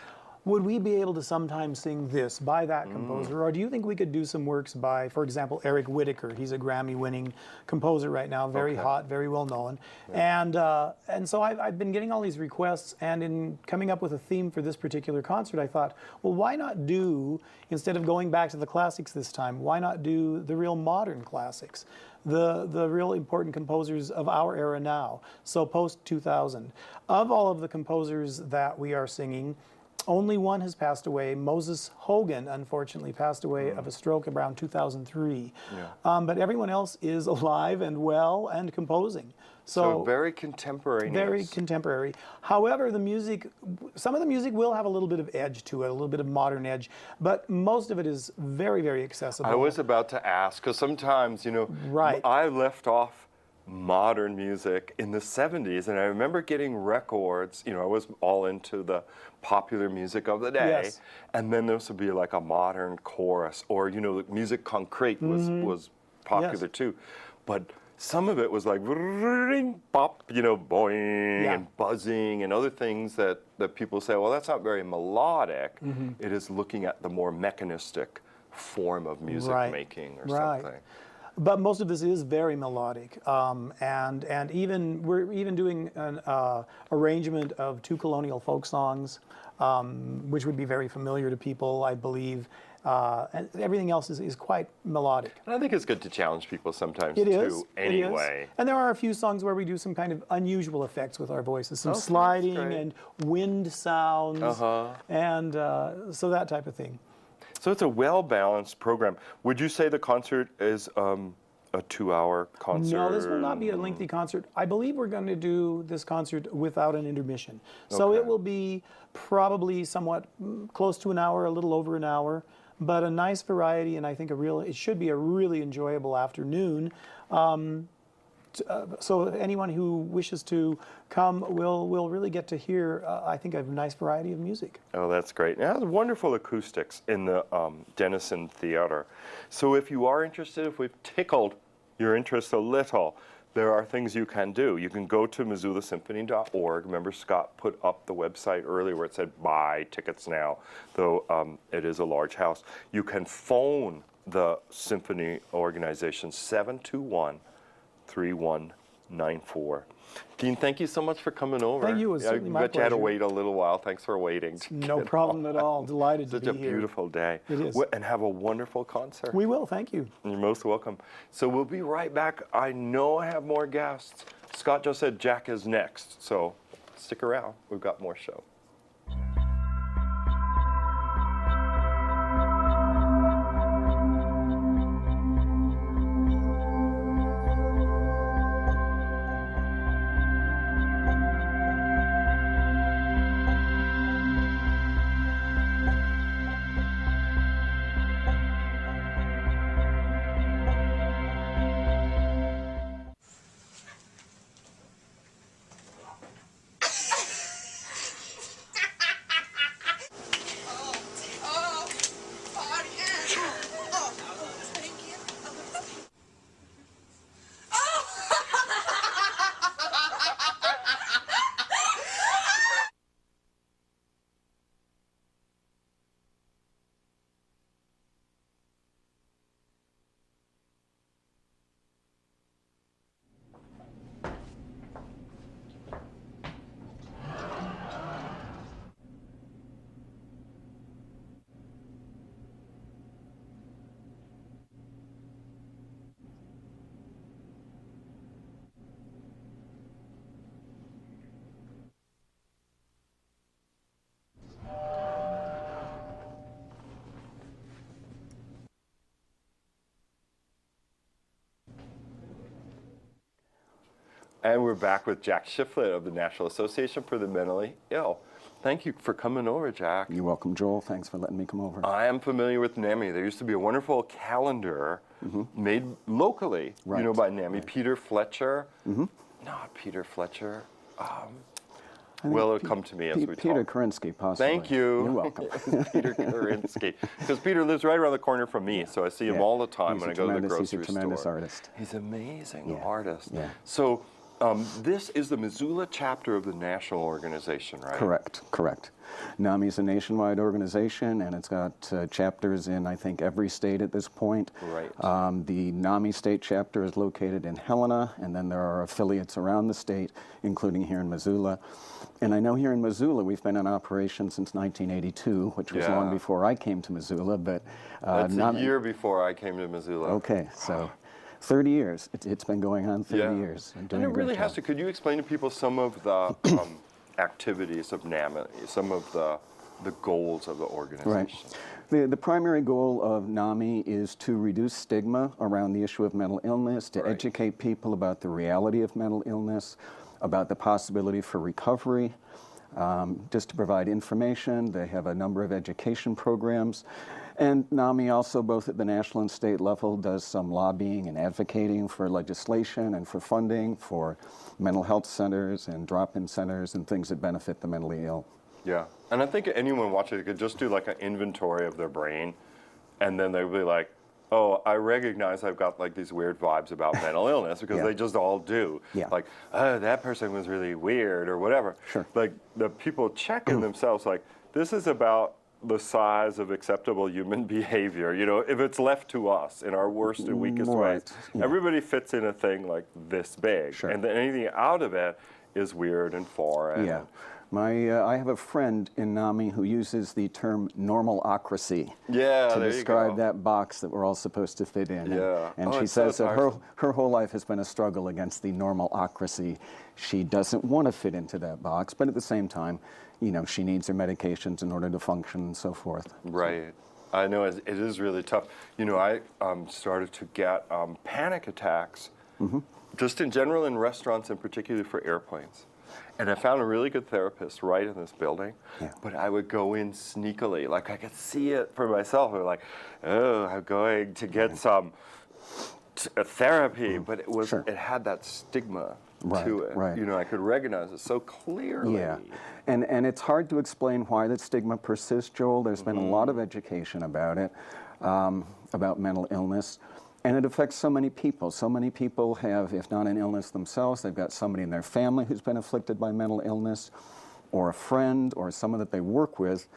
would we be able to sometimes sing this by that composer? Or do you think we could do some works by, for example, Eric Whitacre? He's a Grammy-winning composer right now, very hot, very well known. Yeah. And so I've been getting all these requests, and in coming up with a theme for this particular concert, I thought, well, why not do, instead of going back to the classics this time, why not do the real modern classics? The real important composers of our era now, so post-2000. Of all of the composers that we are singing, only one has passed away. Moses Hogan, unfortunately, passed away of a stroke around 2003. Yeah. But everyone else is alive and well and composing. So very contemporary. Very contemporary. However, the music, some of the music will have a little bit of edge to it, a little bit of modern edge, but most of it is very, very accessible. I was about to ask, because sometimes, you know, I left off modern music in the 70s, and I remember getting records, you know, I was all into the popular music of the day, and then this would be like a modern chorus, or, you know, music concrete was popular too, but some of it was like ring, pop, you know, boing, and buzzing, and other things that people say, well, that's not very melodic. It is looking at the more mechanistic form of music making or something. But most of this is very melodic, and even we're even doing an arrangement of 2 colonial folk songs, which would be very familiar to people, I believe. And everything else is quite melodic. And I think it's good to challenge people sometimes too. Anyway, it is. And there are a few songs where we do some kind of unusual effects with our voices, some sliding and wind sounds, and so that type of thing. So it's a well-balanced program. Would you say the concert is a 2-hour concert? No, this will not be a lengthy concert. I believe we're going to do this concert without an intermission. So it will be probably somewhat close to an hour, a little over an hour, but a nice variety, and I think it should be a really enjoyable afternoon. So anyone who wishes to come will really get to hear, I think, a nice variety of music. Oh, that's great. And it has wonderful acoustics in the Denison Theater. So if you are interested, if we've tickled your interest a little, there are things you can do. You can go to MissoulaSymphony.org. Remember, Scott put up the website earlier where it said buy tickets now, though it is a large house. You can phone the symphony organization, 721-3194. Dean, thank you so much for coming over. Thank you. It was certainly my pleasure. You had to wait a little while. Thanks for waiting. No problem at all. Delighted to be here. Such a beautiful day. It is. And have a wonderful concert. We will. Thank you. You're most welcome. So we'll be right back. I know I have more guests. Scott just said Jack is next. So stick around. We've got more show. And we're back with Jack Shiflett of the National Association for the Mentally Ill. Thank you for coming over, Jack. You're welcome, Joel. Thanks for letting me come over. I am familiar with NAMI. There used to be a wonderful calendar made locally, you know, by NAMI. Peter Fletcher. Not Peter Fletcher. Well, it'll come to me as we talk. Peter Karinsky, possibly. Thank you. You're welcome. Peter Karinsky. Because Peter lives right around the corner from me, so I see him all the time when I go to the grocery store. He's a tremendous artist. He's an amazing artist. Yeah. So This is the Missoula chapter of the national organization, right? Correct. NAMI is a nationwide organization, and it's got chapters in, I think, every state at this point. Right. The NAMI state chapter is located in Helena, and then there are affiliates around the state, including here in Missoula. And I know here in Missoula we've been in operation since 1982, which was long before I came to Missoula, but... That's a year before I came to Missoula. Okay, so 30 years. It's been going on 30 years. And it really has to. Could you explain to people some of the activities of NAMI, some of the goals of the organization? Right. The primary goal of NAMI is to reduce stigma around the issue of mental illness, to educate people about the reality of mental illness, about the possibility for recovery, just to provide information. They have a number of education programs. And NAMI also, both at the national and state level, does some lobbying and advocating for legislation and for funding for mental health centers and drop-in centers and things that benefit the mentally ill. Yeah, and I think anyone watching it could just do like an inventory of their brain, and then they'll be like, oh, I recognize I've got like these weird vibes about mental illness, because they just all do. Like, oh, that person was really weird or whatever. Like, the people check in themselves, like, this is about the size of acceptable human behavior. You know, if it's left to us in our worst and weakest ways, everybody fits in a thing like this big. And then anything out of it is weird and foreign. I have a friend in NAMI who uses the term normalocracy to describe that box that we're all supposed to fit in. And she says that her whole life has been a struggle against the normalocracy. She doesn't want to fit into that box, but at the same time, you know, she needs her medications in order to function and so forth. Right. I know it is really tough. You know, I started to get panic attacks, just in general in restaurants and particularly for airplanes. And I found a really good therapist right in this building, but I would go in sneakily. Like, I could see it for myself. I'm like, oh, I'm going to get some therapy, but it had that stigma to it. You know, I could recognize it so clearly. And it's hard to explain why that stigma persists, Joel. There's been a lot of education about it, about mental illness. And it affects so many people. So many people have, if not an illness themselves, they've got somebody in their family who's been afflicted by mental illness, or a friend, or someone that they work with.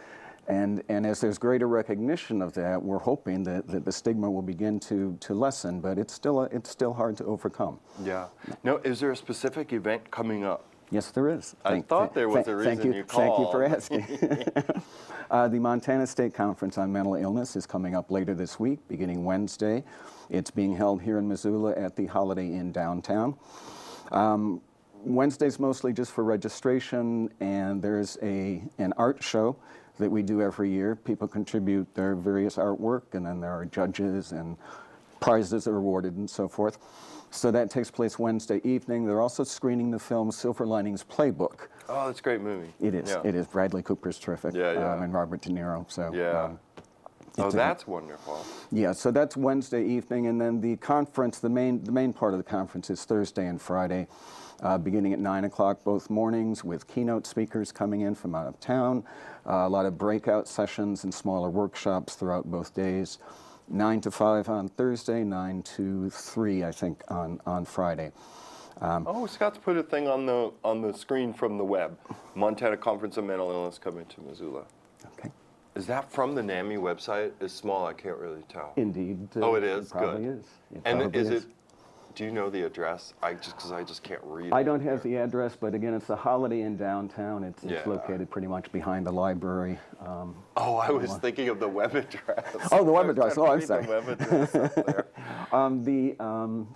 And as there's greater recognition of that, we're hoping that the stigma will begin to lessen, but it's still hard to overcome. Yeah. Now, is there a specific event coming up? Yes, there is. I thought there was a reason you called. Thank you for asking. The Montana State Conference on Mental Illness is coming up later this week, beginning Wednesday. It's being held here in Missoula at the Holiday Inn downtown. Wednesday's mostly just for registration, and there's an art show that we do every year. People contribute their various artwork, and then there are judges and prizes that are awarded and so forth. So that takes place Wednesday evening. They're also screening the film Silver Linings Playbook. Oh, that's a great movie. It is. It is. Bradley Cooper's terrific. And Robert De Niro. So. Oh, that's wonderful. Yeah, so that's Wednesday evening, and then the conference, the main part of the conference is Thursday and Friday, beginning at 9 o'clock both mornings, with keynote speakers coming in from out of town, a lot of breakout sessions and smaller workshops throughout both days, 9 to 5 on Thursday, 9 to 3, I think, on Friday. Scott's put a thing on the screen from the web. Montana Conference on Mental Illness coming to Missoula. Okay. Is that from the NAMI website? It's small, I can't really tell. Indeed. Oh, it is? It probably Good. is. And is it, do you know the address? Because I just can't read it. I don't have the address, but again, it's the Holiday Inn downtown. It's located pretty much behind the library. I was thinking of the web address. Oh, the web address. Oh, I'm sorry. The web address up there. The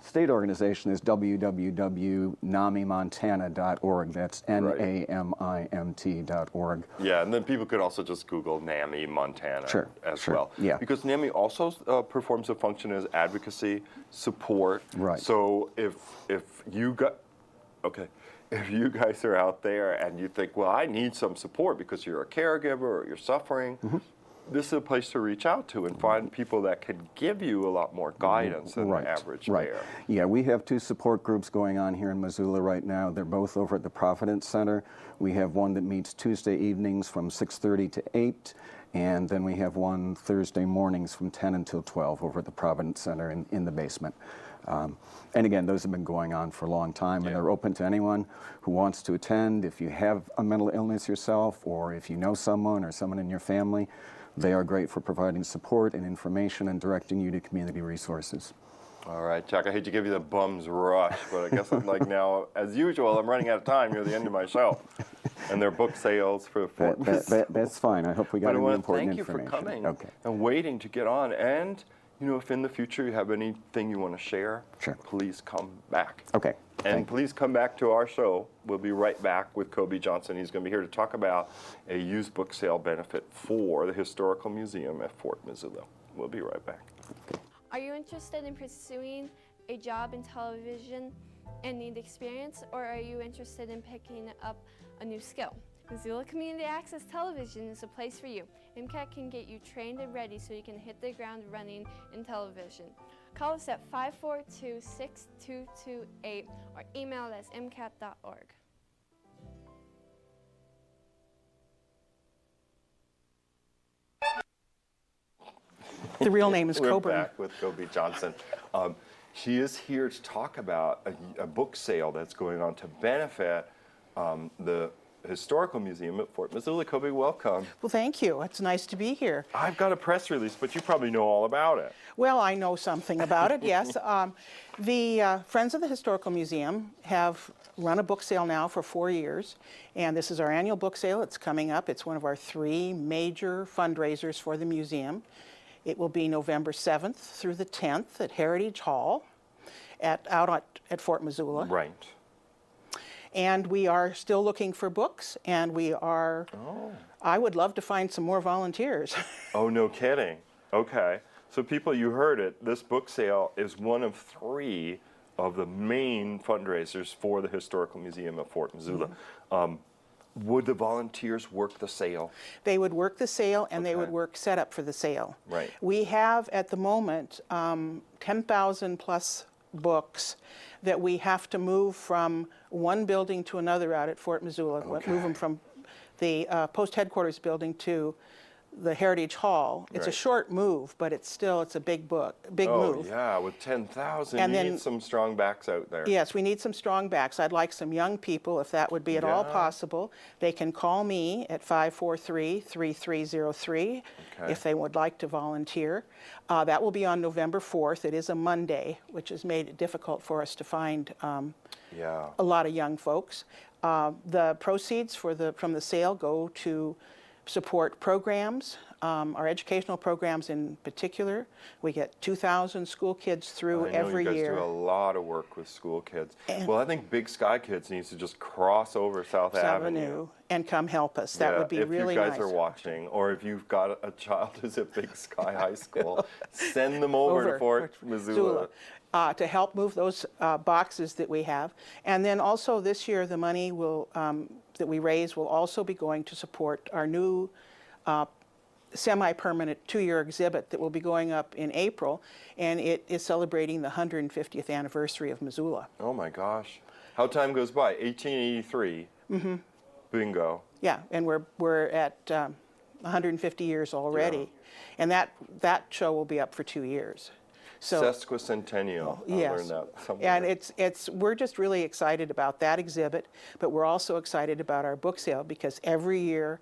state organization is www.namimontana.org. That's NAMIMT.org. Yeah, and then people could also just Google NAMI Montana as well. Yeah. Because NAMI also performs a function as advocacy, support. Right. So if you guys are out there and you think, well, I need some support because you're a caregiver or you're suffering, this is a place to reach out to and find people that can give you a lot more guidance than the average bear. Yeah, we have 2 support groups going on here in Missoula right now. They're both over at the Providence Center. We have one that meets Tuesday evenings from 6:30 to 8, and then we have one Thursday mornings from 10 until 12 over at the Providence Center in the basement. And again, those have been going on for a long time, and they're open to anyone who wants to attend. If you have a mental illness yourself, or if you know someone or someone in your family, they are great for providing support and information and directing you to community resources. All right, Jack, I hate to give you the bum's rush, but I guess I'm like now, as usual, I'm running out of time near the end of my show. And their book sales for Fort Missoula. That's fine. I hope we got any important information. Thank you for coming and waiting to get on. And, you know, if in the future you have anything you want to share, please come back. Okay. And please come back to our show. We'll be right back with Kobe Johnson. He's going to be here to talk about a used book sale benefit for the Historical Museum at Fort Missoula. We'll be right back. Are you interested in pursuing a job in television and need experience, or are you interested in picking up a new skill? Missoula Community Access Television is a place for you. MCAT can get you trained and ready so you can hit the ground running in television. Call us at 542-6228 or email us at mcat.org. The real name is Coburn. We're back with Kobe Johnson. She is here to talk about a book sale that's going on to benefit the Historical Museum at Fort Missoula. Kobe, welcome. Well, thank you. It's nice to be here. I've got a press release, but you probably know all about it. Well, I know something about it, yes. The Friends of the Historical Museum have run a book sale now for 4 years, and this is our annual book sale. It's coming up. It's one of our 3 major fundraisers for the museum. It will be November 7th through the 10th at Heritage Hall out at Fort Missoula. Right. And we are still looking for books, and we are, I would love to find some more volunteers. Oh, no kidding. Okay. So people, you heard it, this book sale is one of 3 of the main fundraisers for the Historical Museum of Fort Missoula. Would the volunteers work the sale? They would work the sale, and they would work setup for the sale. Right. We have, at the moment, 10,000 plus books that we have to move from one building to another out at Fort Missoula. Move them from the post headquarters building to the Heritage Hall. It's a short move, but it's a big move. Oh yeah, with 10,000, you need some strong backs out there. Yes, we need some strong backs. I'd like some young people, if that would be at all possible. They can call me at 543-3303 if they would like to volunteer. That will be on November 4th. It is a Monday, which has made it difficult for us to find a lot of young folks. The proceeds from the sale go to support programs, our educational programs in particular. We get 2,000 school kids through every year. You guys do a lot of work with school kids. Well, I think Big Sky Kids needs to just cross over South Avenue and come help us. That would be really nice. If you guys are watching, or if you've got a child who's at Big Sky High School, send them over to Fort Missoula. To help move those boxes that we have. And then also this year, the money that we raise will also be going to support our new semi-permanent 2-year exhibit that will be going up in April, and it is celebrating the 150th anniversary of Missoula. Oh my gosh. How time goes by, 1883. Bingo. Yeah, and we're at 150 years already. And that show will be up for 2 years. So, Sesquicentennial. I learned that somewhere. And we're just really excited about that exhibit, but we're also excited about our book sale because every year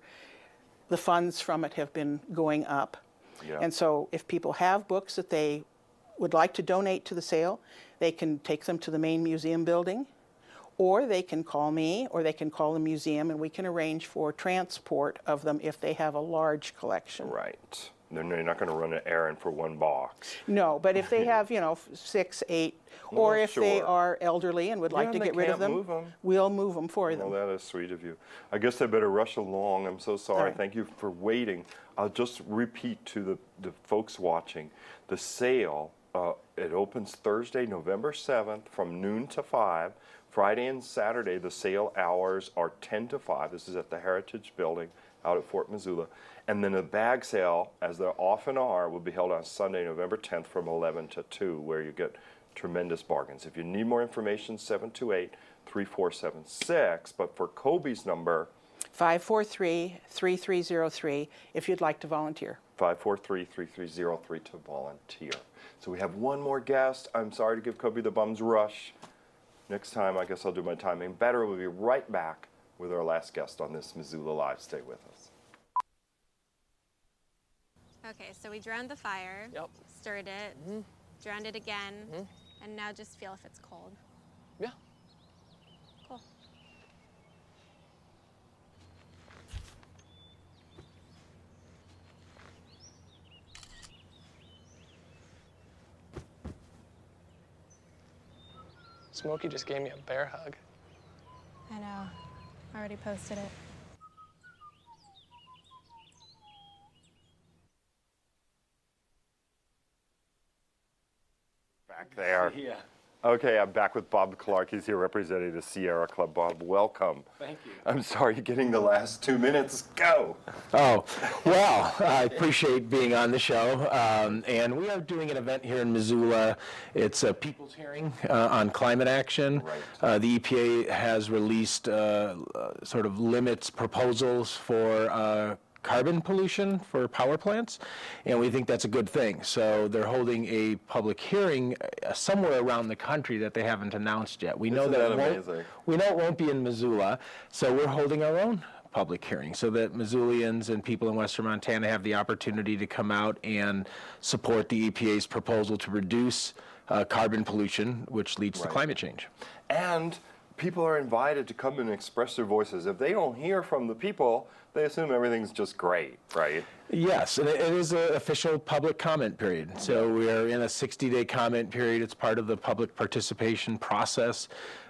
the funds from it have been going up. And so if people have books that they would like to donate to the sale, they can take them to the main museum building, or they can call me, or they can call the museum, and we can arrange for transport of them if they have a large collection. Right. They're not going to run an errand for one box. No, but if they have, 6, 8, or if they are elderly and would like to get rid of them, we'll move them for them. Well, that is sweet of you. I guess I better rush along. I'm so sorry. Right. Thank you for waiting. I'll just repeat to the folks watching. The sale, it opens Thursday, November 7th from noon to 5. Friday and Saturday, the sale hours are 10 to 5. This is at the Heritage Building out at Fort Missoula. And then a bag sale, as there often are, will be held on Sunday, November 10th from 11 to 2, where you get tremendous bargains. If you need more information, 728-3476. But for Kobe's number, 543-3303 if you'd like to volunteer. 543-3303 to volunteer. So we have one more guest. I'm sorry to give Kobe the bum's rush. Next time, I guess I'll do my timing better. We'll be right back with our last guest on this Missoula Live. Stay with us. Okay, so we drowned the fire, stirred it, drowned it again, and now just feel if it's cold. Yeah. Cool. Smokey just gave me a bear hug. I know. I already posted it. Back there. Yeah. Okay, I'm back with Bob Clark. He's here representing the Sierra Club. Bob, welcome. Thank you. I'm sorry you're getting the last 2 minutes. Go. Oh, well, I appreciate being on the show. And we are doing an event here in Missoula. It's a people's hearing on climate action. Right. The EPA has released sort of limits proposals for carbon pollution for power plants, and we think that's a good thing. So they're holding a public hearing somewhere around the country that they haven't announced yet. We know Isn't that that it amazing? we know it won't be in Missoula, so we're holding our own public hearing so that Missoulians and people in Western Montana have the opportunity to come out and support the EPA's proposal to reduce carbon pollution, which leads to climate change. And people are invited to come and express their voices. If they don't hear from the people, they assume everything's just great, right? Yes, and it is an official public comment period. So we are in a 60-day comment period. It's part of the public participation process.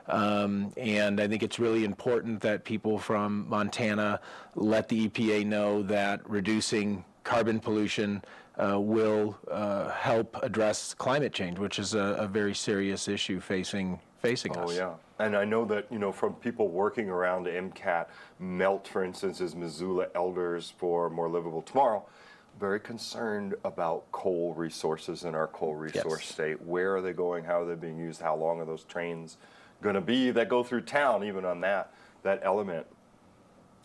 And I think it's really important that people from Montana let the EPA know that reducing carbon pollution will help address climate change, which is a very serious issue facing us. Oh, yeah. And I know that, from people working around MCAT, MELT, for instance, is Missoula Elders for More Livable Tomorrow, very concerned about coal resources in our coal resource state. Where are they going? How are they being used? How long are those trains going to be that go through town, even on that element?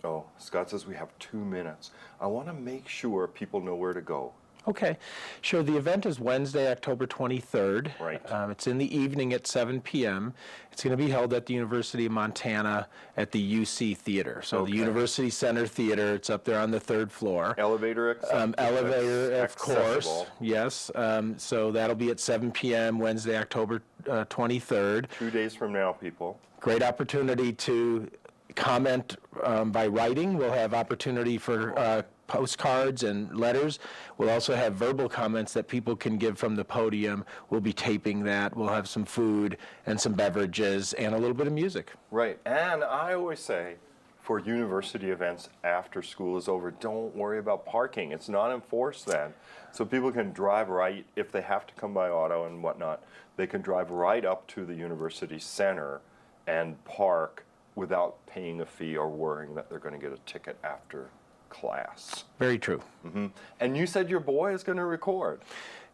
Oh, Scott says we have 2 minutes. I want to make sure people know where to go. Okay, sure. The event is Wednesday, October 23rd. Right. It's in the evening at 7 p.m. It's going to be held at the University of Montana at the UC Theater. So the University Center Theater, it's up there on the 3rd floor. Elevator Elevator, of course. accessible. Yes. So that'll be at 7 p.m. Wednesday, October 23rd. 2 days from now, people. Great opportunity to comment by writing. We'll have opportunity for postcards and letters. We'll also have verbal comments that people can give from the podium. We'll be taping that. We'll have some food and some beverages and a little bit of music. Right. And I always say, for university events after school is over, don't worry about parking. It's not enforced then. So people can drive right, if they have to come by auto and whatnot, they can drive right up to the university center and park without paying a fee or worrying that they're going to get a ticket after class. Very true. Mm-hmm. And you said your boy is going to record.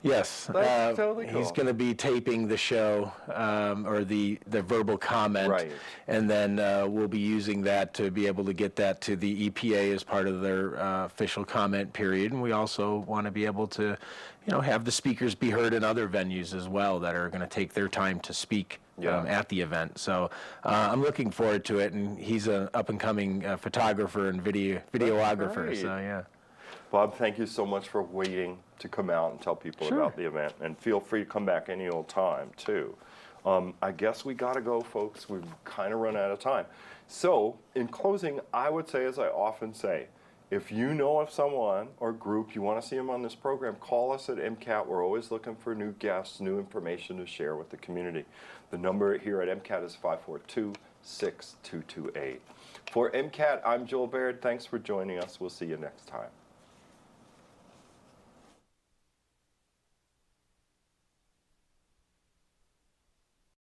Yes, That's totally cool. He's going to be taping the show or the verbal comment, Right. And then we'll be using that to be able to get that to the EPA as part of their official comment period. And we also want to be able to, have the speakers be heard in other venues as well that are going to take their time to speak at the event. So I'm looking forward to it, and he's an up-and-coming photographer and videographer. Great. So yeah. Bob, thank you so much for waiting to come out and tell people about the event. And feel free to come back any old time, too. I guess we got to go, folks. We've kind of run out of time. So, in closing, I would say, as I often say, if you know of someone or group, you want to see them on this program, call us at MCAT. We're always looking for new guests, new information to share with the community. The number here at MCAT is 542-6228. For MCAT, I'm Joel Baird. Thanks for joining us. We'll see you next time.